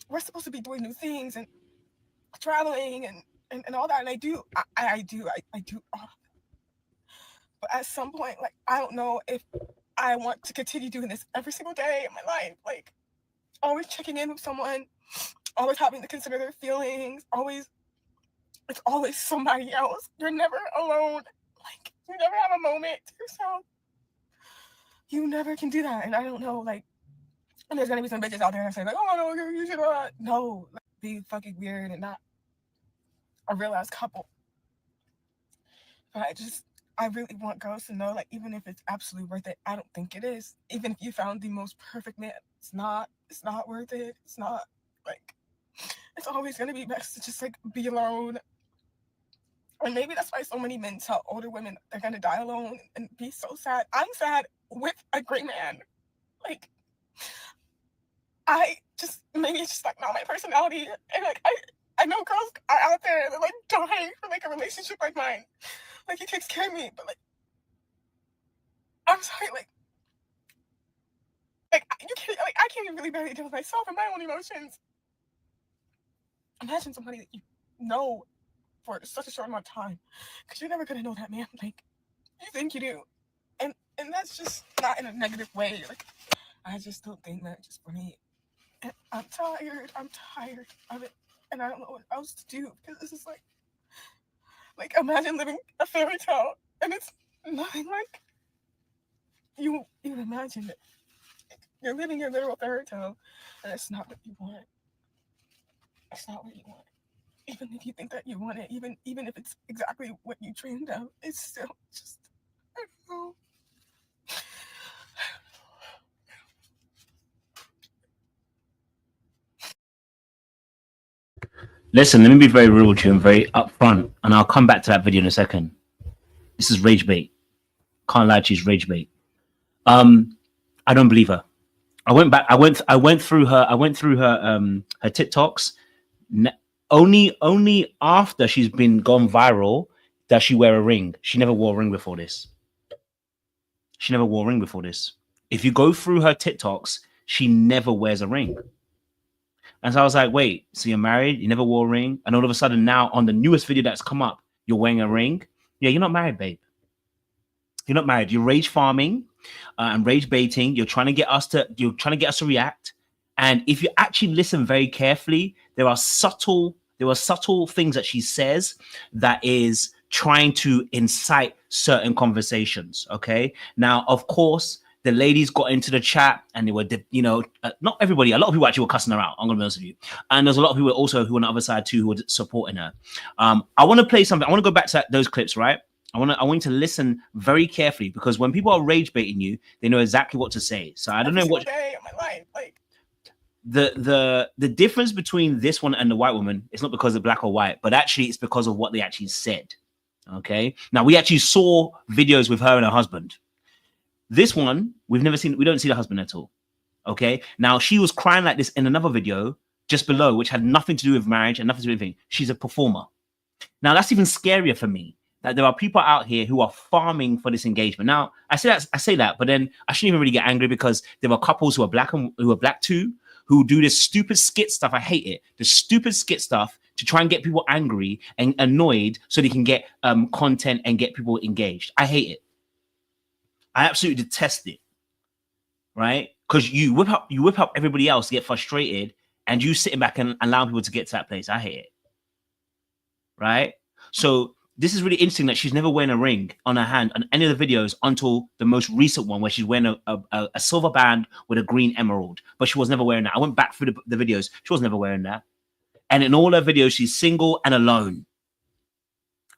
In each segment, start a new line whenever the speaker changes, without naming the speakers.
we're supposed to be doing new things and traveling and all that, and I do. But at some point, like, I don't know if I want to continue doing this every single day of my life. Like, always checking in with someone, always having to consider their feelings, it's always somebody else. You're never alone. Like, you never have a moment to yourself. You never can do that. And I don't know, like, and there's gonna be some bitches out there that say, like, oh no, you should not. No, like, be fucking weird and not a real ass couple. But I really want girls to know, like, even if it's absolutely worth it, I don't think it is. Even if you found the most perfect man, it's not worth it. It's not, like, it's always gonna be best to just, like, be alone. And maybe that's why so many men tell older women they're gonna die alone and be so sad. I'm sad with a great man. Like, maybe it's just, like, not my personality. And, like, I know girls are out there and they're, like, dying for, like, a relationship like mine. Like, he takes care of me, but, like, I'm sorry, like, you can't, like, I can't even really barely deal with myself and my own emotions. Imagine somebody that you know for such a short amount of time, because you're never gonna know that man. Like, you think you do, and that's just not in a negative way. Like, I just don't think that just for me. And I'm tired of it, and I don't know what else to do, because this is like imagine living a fairy tale, and it's nothing like you imagine it. You're living your literal fairy tale, and it's not what you want. It's not what you want. Even if you think that you want it, even if it's exactly what you dreamed of, it's still just, I don't know.
Listen, let me be very real with you and very upfront, and I'll come back to that video in a second. This is rage bait. Can't lie to you, it's rage bait. I don't believe her. I went back. I went through her her TikToks. Only after she's been gone viral does she wear a ring. She never wore a ring before this. If you go through her TikToks, she never wears a ring. And so I was like, wait, so you're married? You never wore a ring? And all of a sudden now on the newest video that's come up, you're wearing a ring? Yeah, you're not married, babe. You're not married. You're rage farming and rage baiting. You're trying to get us to react. And if you actually listen very carefully, there are subtle things that she says that is trying to incite certain conversations. Okay. Now, of course, the ladies got into the chat and they were, not everybody, a lot of people actually were cussing her out. I'm going to be honest with you. And there's a lot of people also who on the other side too, who were supporting her. I want to play something. I want to go back to those clips, right? I want you to listen very carefully, because when people are rage baiting you, they know exactly what to say. So I don't know what
day of my life, like,
the difference between this one and the white woman is not because of black or white, but actually it's because of what they actually said. Okay. Now we actually saw videos with her and her husband. This one we don't see the husband at all. Okay. Now she was crying like this in another video just below, which had nothing to do with marriage and nothing to do with anything. She's a performer. Now that's even scarier for me, that there are people out here who are farming for this engagement. Now I say that, but then I shouldn't even really get angry, because there are couples who are black too, who do this stupid skit stuff. I hate it. The stupid skit stuff to try and get people angry and annoyed so they can get content and get people engaged. I hate it. I absolutely detest it. Right? Because you whip up everybody else to get frustrated, and you sitting back and allowing people to get to that place. I hate it. Right? So this is really interesting that she's never wearing a ring on her hand on any of the videos until the most recent one, where she's wearing a silver band with a green emerald, but she was never wearing that. I went back through the videos. She was never wearing that. And in all her videos, she's single and alone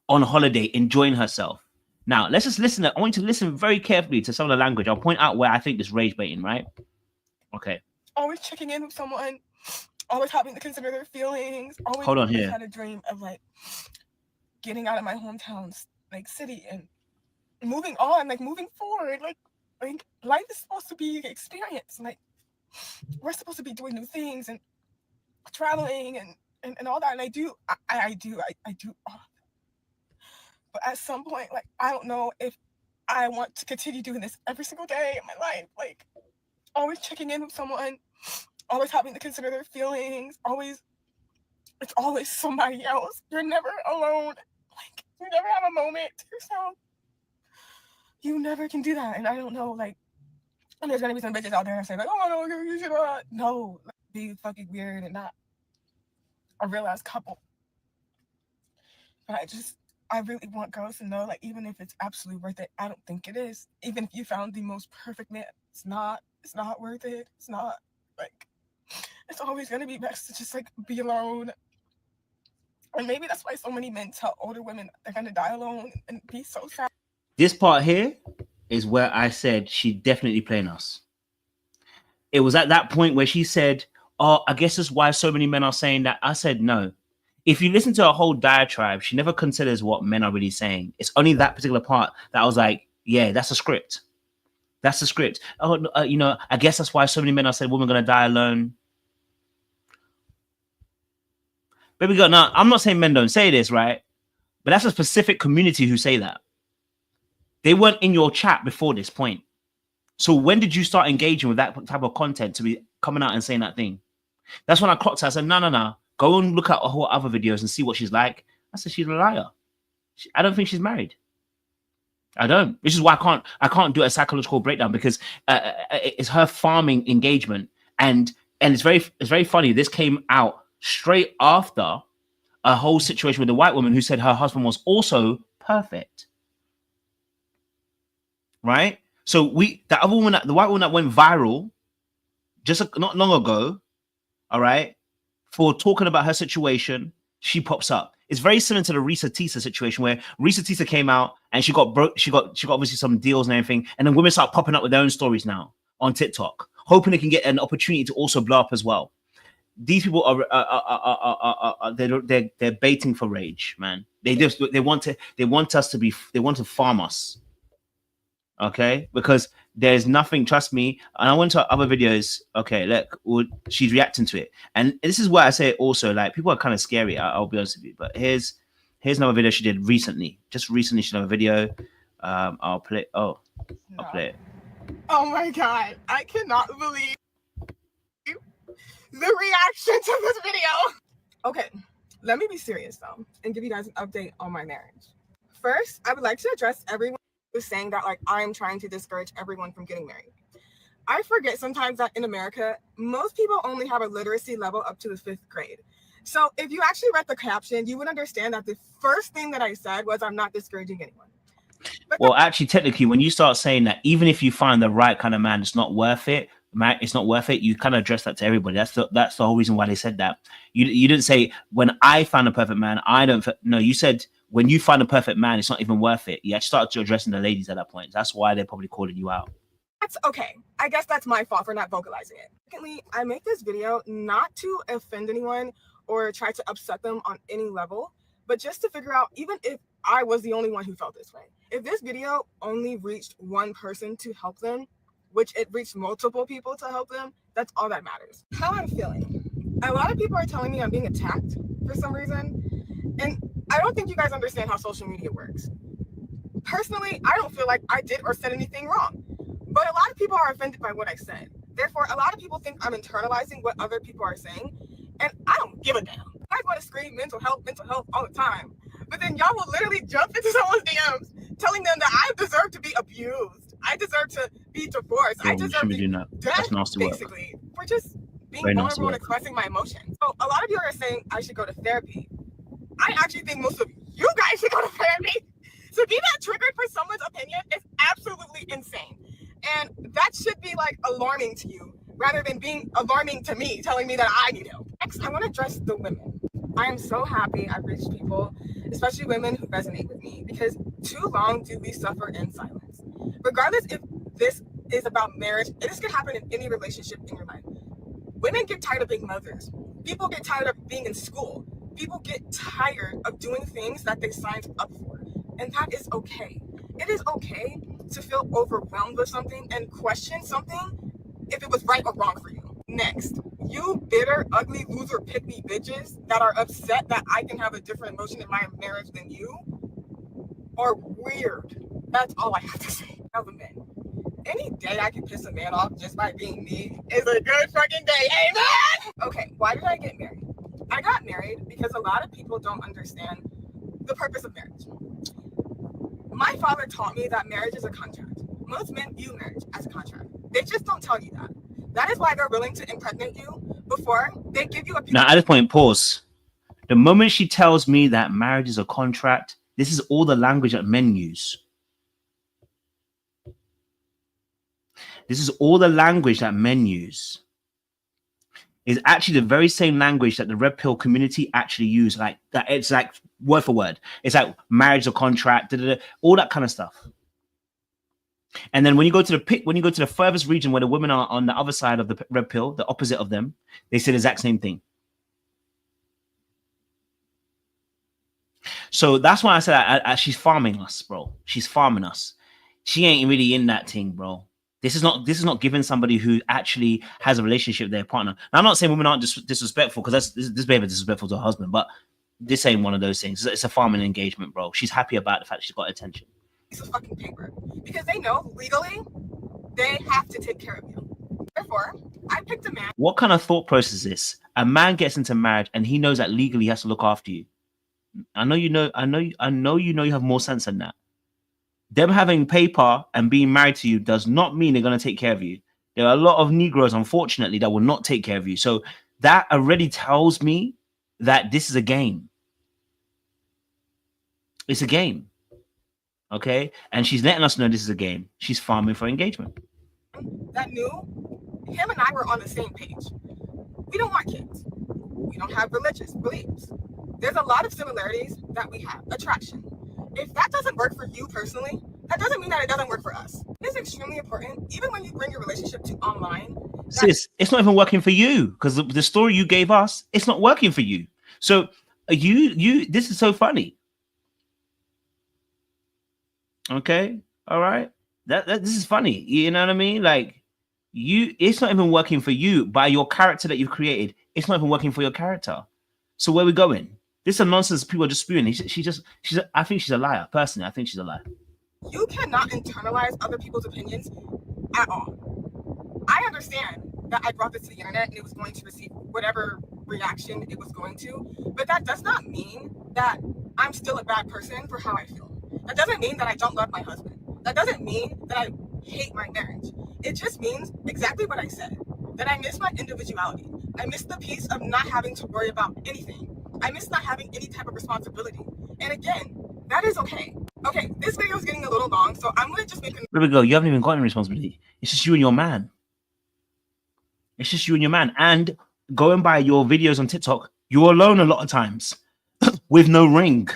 on holiday, enjoying herself. Now, let's just listen. I want you to listen very carefully to some of the language. I'll point out where I think this rage baiting, right? Okay.
Always checking in with someone, always having to consider their feelings. Always
Hold on here.
had a dream of, like, getting out of my hometown, like, city, and moving on, like, moving forward. Like life is supposed to be an experience. Like, we're supposed to be doing new things and traveling and all that. And I do. But at some point, like, I don't know if I want to continue doing this every single day of my life. Like, always checking in with someone, always having to consider their feelings, it's always somebody else. You're never alone. Like, you never have a moment to yourself. You never can do that. And I don't know, like, and there's gonna be some bitches out there that say, like, oh no, you should not. No, like, be fucking weird and not a real ass couple. But I really want girls to know, like, even if it's absolutely worth it, I don't think it is. Even if you found the most perfect man, it's not worth it. It's not, like, it's always gonna be best to just, like, be alone. And maybe that's why so many men tell older women they're gonna die alone and be so sad.
This part here is where I said she definitely playing us. It was at that point where she said, oh, I guess that's why so many men are saying that. I said, no. If you listen to her whole diatribe, she never considers what men are really saying. It's only that particular part that I was like, yeah, that's a script. That's a script. Oh, I guess that's why so many men are saying women are going to die alone. Baby girl, now, I'm not saying men don't say this, right? But that's a specific community who say that. They weren't in your chat before this point. So when did you start engaging with that type of content to be coming out and saying that thing? That's when I clocked her. I said, no. Go and look at her other videos and see what she's like. I said, she's a liar. I don't think she's married. I don't. Which is why I can't do a psychological breakdown, because it's her farming engagement. And it's very funny. This came out straight after a whole situation with a white woman who said her husband was also perfect. Right? So the white woman that went viral just not long ago, all right, for talking about her situation, she pops up. It's very similar to the Risa Tisa situation, where Risa Tisa came out and she got obviously some deals and everything, and then women start popping up with their own stories now on TikTok, hoping they can get an opportunity to also blow up as well. These people are they're baiting for rage, man. They want to farm us. Okay, because there's nothing, trust me. And I went to other videos. Okay, look, she's reacting to it, and this is why I say also, like, people are kind of scary. I'll be honest with you. But here's another video she did recently. Just recently, she did a video. I'll play. Oh, no. I'll play it.
Oh my god, I cannot believe the reaction to this video. Okay, let me be serious though, and give you guys an update on my marriage. First, I would like to address everyone who's saying that, like, I'm trying to discourage everyone from getting married. I forget sometimes that in America, most people only have a literacy level up to the 5th grade. So if you actually read the caption, you would understand that the first thing that I said was, I'm not discouraging anyone. But
well, actually, technically, when you start saying that, even if you find the right kind of man, it's not worth it. It's not worth it. You kind of address that to everybody. That's the whole reason why they said that. You didn't say, when I found a perfect man, I don't. No, you said, when you find a perfect man, it's not even worth it. You actually started addressing the ladies at that point. That's why they're probably calling you out.
That's okay. I guess that's my fault for not vocalizing it. Secondly, I make this video not to offend anyone or try to upset them on any level, but just to figure out, even if I was the only one who felt this way, if this video only reached one person to help them, which it reached multiple people to help them, that's all that matters. How I'm feeling. A lot of people are telling me I'm being attacked for some reason, and I don't think you guys understand how social media works. Personally, I don't feel like I did or said anything wrong, but a lot of people are offended by what I said. Therefore, a lot of people think I'm internalizing what other people are saying, and I don't give a damn. I want to scream mental health all the time, but then y'all will literally jump into someone's DMs telling them that I deserve to be abused. I deserve to be divorced. I deserve to be death, basically. For just being vulnerable and expressing my emotions. So a lot of you are saying I should go to therapy. I actually think most of you guys should go to therapy. So being that triggered for someone's opinion is absolutely insane. And that should be, like, alarming to you rather than being alarming to me, telling me that I need help. Next, I want to address the women. I am so happy I've reached people, especially women who resonate with me, because too long do we suffer in silence. Regardless if this is about marriage, this could happen in any relationship in your life. Women get tired of being mothers. People get tired of being in school. People get tired of doing things that they signed up for. And that is okay. It is okay to feel overwhelmed with something and question something if it was right or wrong for you. Next, you bitter, ugly, loser, pick-me bitches that are upset that I can have a different emotion in my marriage than you are weird. That's all I have to say. Now the men. Any day I can piss a man off just by being me is a good fucking day. Amen. Okay, why did I get married? I got married because a lot of people don't understand the purpose of marriage. My father taught me that marriage is a contract. Most men view marriage as a contract. They just don't tell you that. That is why they're willing to impregnate you before they give you a...
Now, at this point, pause. The moment she tells me that marriage is a contract, this is all the language that men use. This is all the language that men use. Is actually the very same language that the red pill community actually use. Like that, it's like word for word. It's like marriage or contract, all that kind of stuff. And then when you go to the furthest region where the women are on the other side of the red pill, the opposite of them, they say the exact same thing. So that's why I said she's farming us, bro. She's farming us. She ain't really in that thing, bro. This is not giving somebody who actually has a relationship with their partner. Now, I'm not saying women aren't disrespectful, because this behavior is disrespectful to her husband, but this ain't one of those things. It's a farming engagement, bro. She's happy about the fact she's got attention.
Piece of fucking paper, because they know legally they have to take care of you. Therefore, I picked a man.
What kind of thought process is this? A man gets into marriage and he knows that legally he has to look after you. I know you have more sense than that. Them having paper and being married to you does not mean they're going to take care of you. There are a lot of Negroes, unfortunately, that will not take care of you. So that already tells me that this is a game. It's a game. Okay? And she's letting us know this is a game. She's farming for engagement.
That knew him and I were on the same page. We don't want kids. We don't have religious beliefs. There's a lot of similarities that we have. Attraction. If that doesn't work for you personally, that doesn't mean that it doesn't work for us. It is extremely important, even when you bring your relationship to online.
Sis, it's not even working for you, because the story you gave us, it's not working for you. So this is so funny. Okay, all right. This is funny. You know what I mean? Like it's not even working for you by your character that you've created. It's not even working for your character. So where are we going? This is nonsense people are just spewing. I think she's a liar. Personally, I think she's a liar.
You cannot internalize other people's opinions at all. I understand that I brought this to the internet and it was going to receive whatever reaction it was going to, but that does not mean that I'm still a bad person for how I feel. That doesn't mean that I don't love my husband. That doesn't mean that I hate my marriage. It just means exactly what I said, that I miss my individuality. I miss the piece of not having to worry about anything. I miss not having any type of responsibility. And again, that is okay. Okay, this video is getting a little long, so I'm going to just make a...
There we go. You haven't even got any responsibility. It's just you and your man. It's just you and your man. And going by your videos on TikTok, you're alone a lot of times with no ring.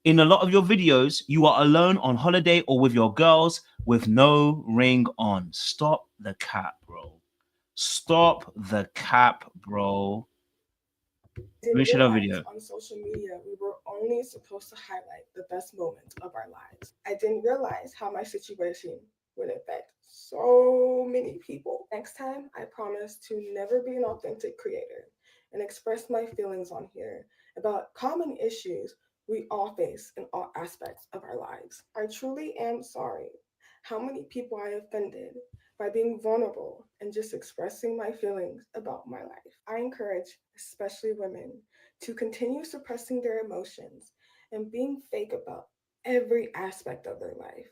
In a lot of your videos, you are alone on holiday or with your girls with no ring on. Stop the cap, bro. Stop the cap, bro. We should have a video.
On social media, we were only supposed to highlight the best moments of our lives. I didn't realize how my situation would affect so many people. Next time, I promise to never be an authentic creator and express my feelings on here about common issues we all face in all aspects of our lives. I truly am sorry how many people I offended by being vulnerable and just expressing my feelings about my life. I encourage, especially women, to continue suppressing their emotions and being fake about every aspect of their life,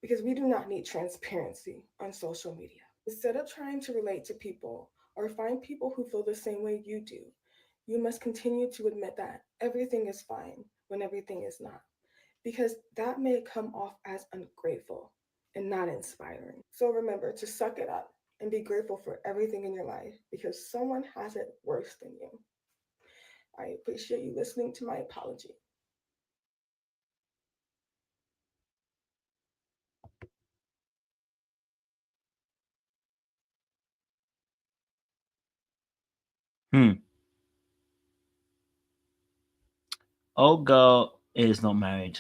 because we do not need transparency on social media. Instead of trying to relate to people or find people who feel the same way you do, you must continue to admit that everything is fine when everything is not, because that may come off as ungrateful and not inspiring. So remember to suck it up and be grateful for everything in your life, because someone has it worse than you. I appreciate you listening to my apology.
Old girl is not married.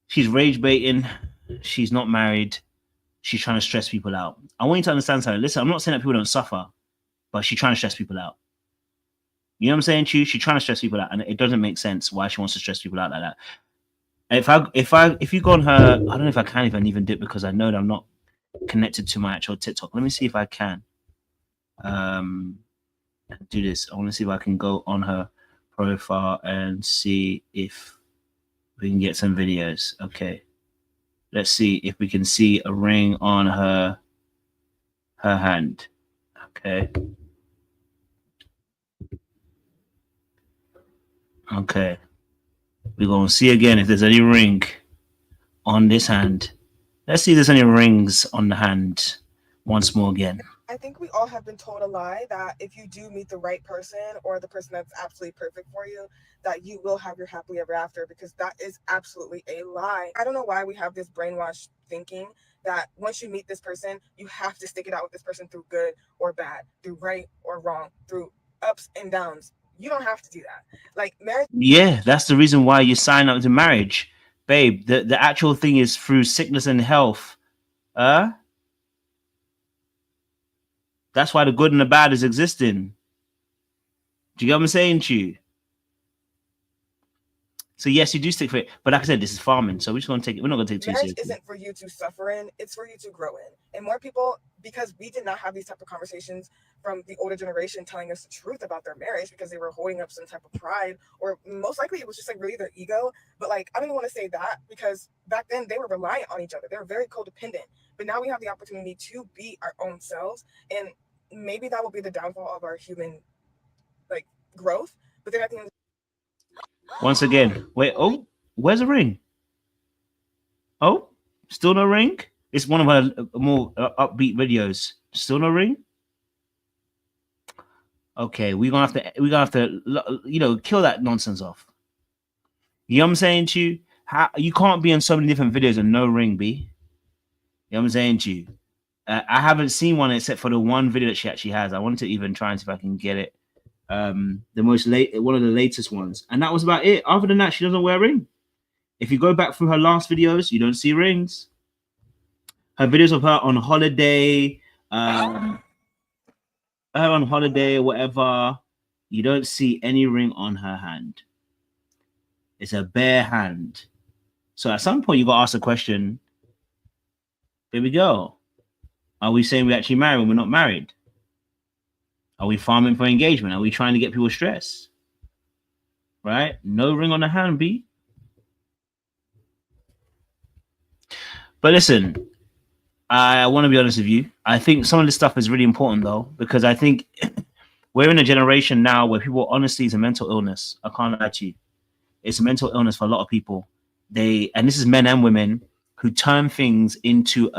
She's rage baiting. She's not married. She's trying to stress people out. I want you to understand something. Listen, I'm not saying that people don't suffer, but she's trying to stress people out. You know what I'm saying, Chu? She's trying to stress people out, and it doesn't make sense why she wants to stress people out like that. If you go on her, I don't know if I can even do it because I know that I'm not connected to my actual TikTok. Let me see if I can do this. I want to see if I can go on her profile and see if we can get some videos. Okay, let's see if we can see a ring on her hand. Okay. Okay. We're going to see again if there's any ring on this hand. Let's see if there's any rings on the hand once more again.
I think we all have been told a lie that if you do meet the right person or the person that's absolutely perfect for you, that you will have your happily ever after, because that is absolutely a lie. I don't know why we have this brainwashed thinking that once you meet this person, you have to stick it out with this person through good or bad, through right or wrong, through ups and downs. You don't have to do that. Like marriage.
Yeah, that's the reason why you sign up to marriage, babe. The actual thing is through sickness and health. That's why the good and the bad is existing. Do you get what I'm saying to you? So yes, you do stick for it, but like I said, this is farming, so we're just gonna take it. We're not gonna take it too
marriage
seriously.
isn't for you to suffer in; it's for you to grow in. And more people, because we did not have these type of conversations from the older generation telling us the truth about their marriage, because they were holding up some type of pride, or most likely it was just like really their ego. But like, I don't even want to say that, because back then they were reliant on each other. They were very codependent. But now we have the opportunity to be our own selves, and maybe that will be the downfall of our human like growth. But then at the end.
Once again, wait. Oh, where's the ring? Oh, still no ring. It's one of our more upbeat videos. Still no ring. Okay, we're gonna have to kill that nonsense off. You know what I'm saying to you? You can't be on so many different videos and no ring, B. You know what I'm saying to you? I haven't seen one except for the one video that she actually has. I wanted to even try and see if I can get it. One of the latest ones, and that was about it. Other than that, she doesn't wear a ring. If you go back through her last videos, you don't see rings. Her videos of her on holiday, or whatever, you don't see any ring on her hand. It's a bare hand. So at some point, you got to ask the question, here we go. Are we saying we actually married when we're not married? Are we farming for engagement? Are we trying to get people stressed? Right? No ring on the hand, B. But listen, I want to be honest with you. I think some of this stuff is really important, though, because I think we're in a generation now where people, honestly, it's a mental illness. I can't lie to you. It's a mental illness for a lot of people. And this is men and women who turn things into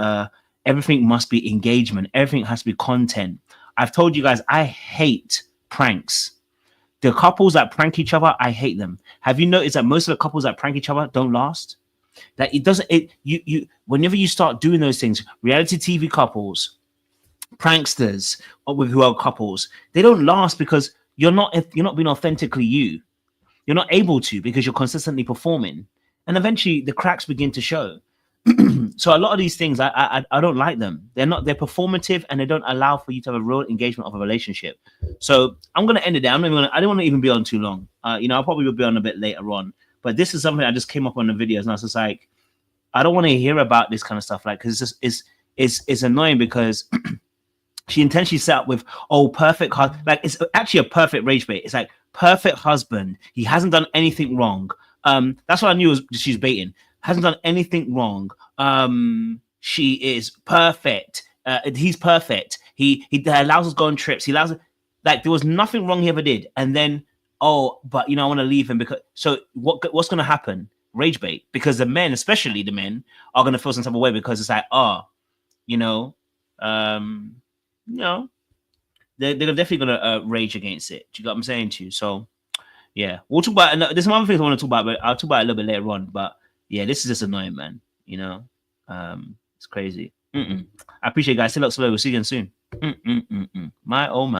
everything must be engagement. Everything has to be content. I've told you guys, I hate pranks. The couples that prank each other, I hate them. Have you noticed that most of the couples that prank each other don't last? That it doesn't. Whenever you start doing those things, reality TV couples, pranksters, or who are couples, they don't last because you're not being authentically you. You're not able to because you're consistently performing, and eventually the cracks begin to show. So a lot of these things, I don't like them. They're performative, and they don't allow for you to have a real engagement of a relationship. So I'm gonna end it there. I don't want to even be on too long. I'll probably be on a bit later on. But this is something I just came up on the videos, and I was just like, I don't want to hear about this kind of stuff, like, because it's annoying because she intentionally set up with perfect husband. Like, it's actually a perfect rage bait. It's like perfect husband. He hasn't done anything wrong. That's what I knew she's baiting. Hasn't done anything wrong. She is perfect. He's perfect. He allows us to go on trips. He allows us, like, there was nothing wrong he ever did. And then, but I want to leave him because. So what's going to happen? Rage bait, because the men, especially the men, are going to feel some type of way because it's like, they're definitely going to rage against it. Do you get what I'm saying to you? So yeah, we'll talk about. There's some other things I want to talk about, but I'll talk about it a little bit later on. But yeah, this is just annoying, man. It's crazy. I appreciate you guys. Still up slow. We'll see you again soon. My oh my.